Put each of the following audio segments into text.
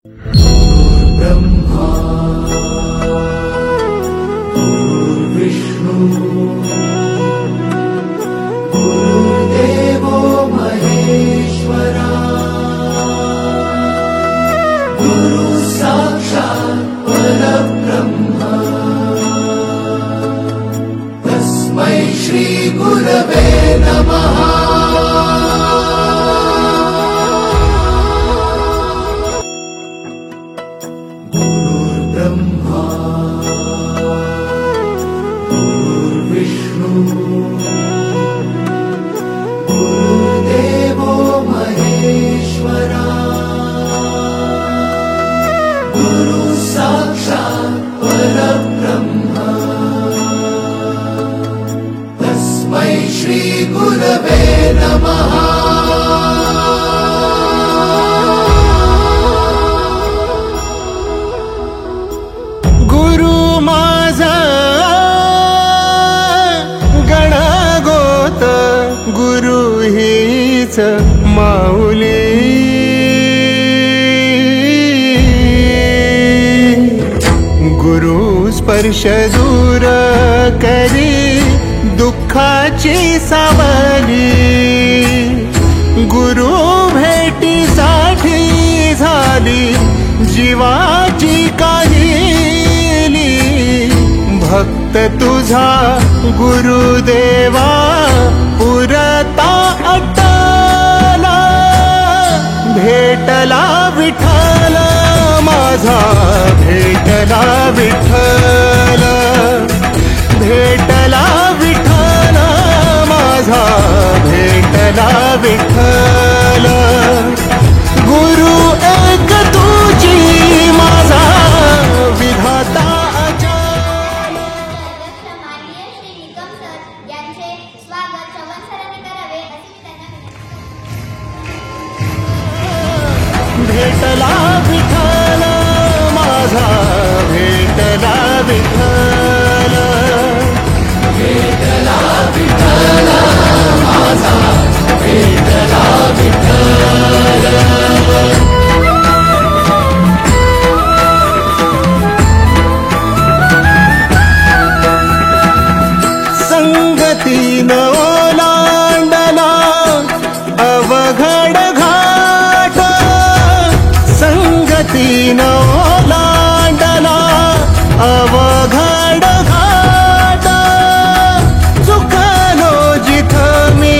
ब्रह्मा विष्णु गुरुदेवो महेश्वरा गुरु साक्षात् परब्रह्म तस्मै श्री गुरवे नमः। ब्रह्मा विष्णु गुरुदेवो महेश्वरा गुरु साक्षात् परब्रह्म तस्मै श्री गुरवे नमः। गुरु हीच माऊली गुरु स्पर्श दूर करी दुःखाची सावली गुरु भेटीसाठी झाली जीवाची काहिली भक्त तुझा गुरुदेवा पुरता अट्टला भेटला विठ्ठल माझा भेटला विठ्ठल भेटला विठ्ठल माझा भेटला विठ्ठल गुरु एक तुझी माझा विधाता भेटला विठ्ठल माझा भेटला विठ्ठल भेटला विठ्ठल माझा भेटला विठ्ठल संगतीन ओलांडला अवघड घाट संगतीन ओलांडला अवघड घाट चुकलो जिथं मी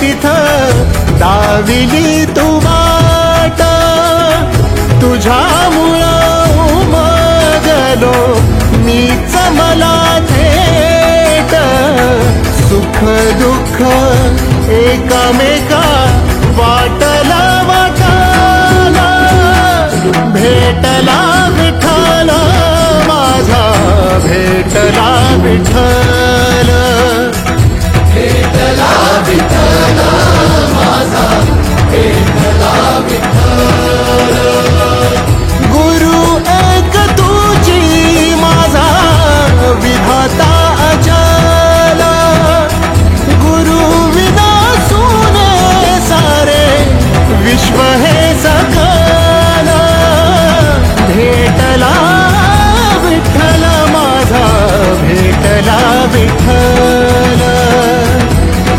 तिथं दाविली तू वाट तुझ्यामुळं उमगलो मीच मला थेट सुख दुःख एकामेका वाटला वाटाला भेटला विठ्ठल माझा भेटला विठ्ठल भेटला विठ्ठल माझा भेटला विठ्ठल गुरु एक तुझी माझा विधाता अचल गुरु विना सुने सारे विश्व हे सकल भेटला विठ्ठल माझा भेटला विठ्ठल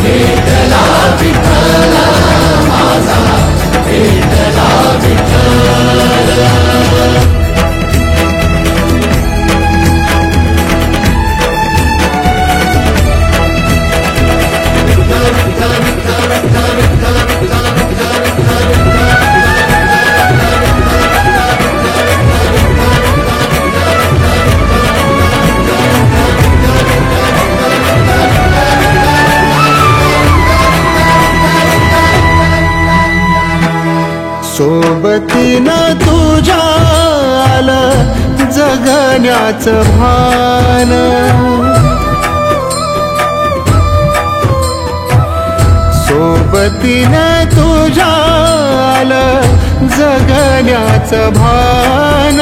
भेटला विठ्ठल माझा भेटला विठ्ठल सोबतीनं तुझ्या आलं जगण्याचं भान सोबतीनं तुझ्या आलं जगण्याचं भान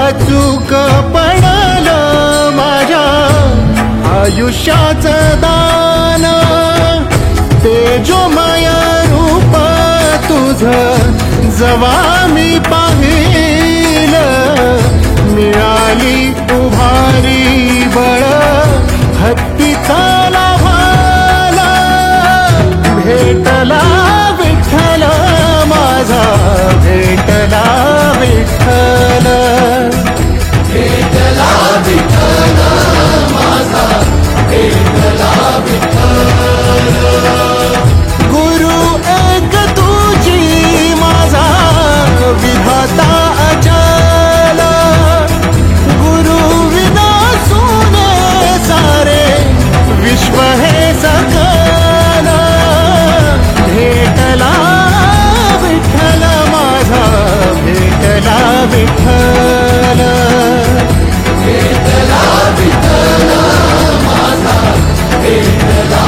अचूक पडलं माझ्या आयुष्याचं दान तेजोमय रूप तुझं जवा मी भेटला विठ्ठल विठ्ठला विठ्ठला माझा विठ्ठला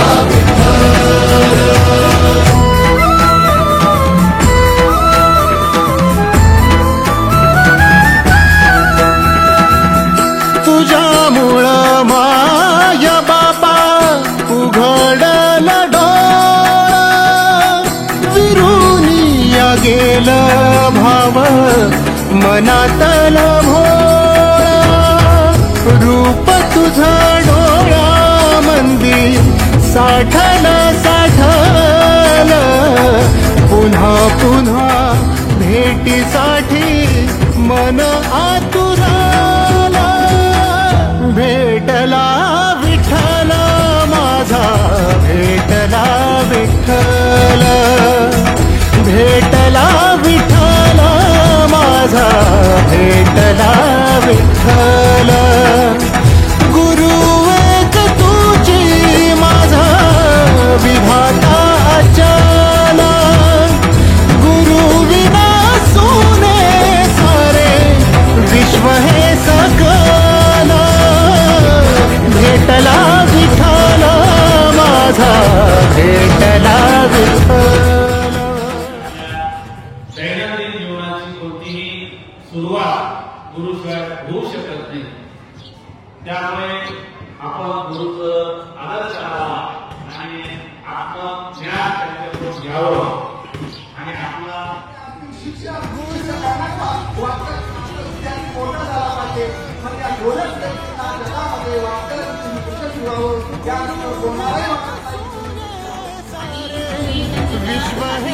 तुझ्यामुळं माया बाबा उघडल डोळ विरुनिया गेलं भाव मनातल भोळ रूप तुझं डोळ्यामंदी साठल साठल पुन्हा पुन्हा भेटीसाठी मन आतुराला भेटला विठ्ठल माझा भेटला विठ्ठल भेटला विठ्ठल माझा भेटला विठ्ठल गुरु एक तुझी माझा विधाता अचल गुरु विना सोने सारे विश्व हे सकल भेटला विठ्ठल माझा भेटला विठ्ठल दैनंदिन जीवनाची कोणतीही सुरुवात गुरुशिवाय होऊ शकत नाही. त्यामुळे आपण गुरुचं आदर करावा आणि आत्मज्ञान त्यांच्याकडून घ्यावं आणि आपला विश्व हे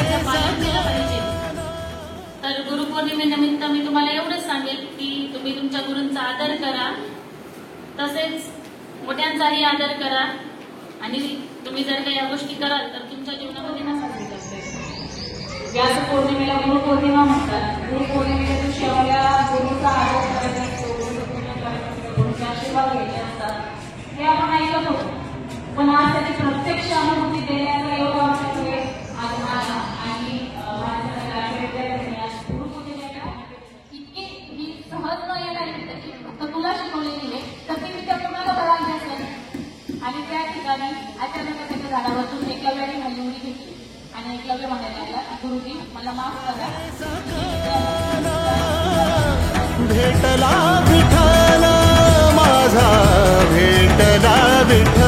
तर गुरुपौर्णिमेनिमित्त मी तुम्हाला एवढंच सांगेल की तुम्ही तुमच्या गुरूंचा आदर करा, तसेच मोठ्यांचाही आदर करा आणि तुम्ही जर काही या गोष्टी कराल तर तुमच्या जीवनामध्ये नक्की करते. व्यास पौर्णिमेला गुरुपौर्णिमा म्हणतात. गुरुपौर्णिमेच्या दिवशी आपल्या गुरुचा आदर करायचा असतो, गुरुचे आशीर्वाद घ्यायचे असतात हे आपण ऐकत होतो. पण आज त्याची प्रत्यक्ष अनुभूती देण्याचा योग आमच्याकडे आज आला आणि इतकी ही सहज न येणारी तर तुला शिकवलेली आहे तर ती विद्या तुम्हाला बघायला असेल. आणि त्या ठिकाणी अचानक त्याच्या झाडावरतून एकलव्याने माझी उडी घेतली आणि एकलव्य म्हणायला लागला, गुरुजी मला माफ करा. भेटला विठ्ठल माझा भेटला विठ्ठल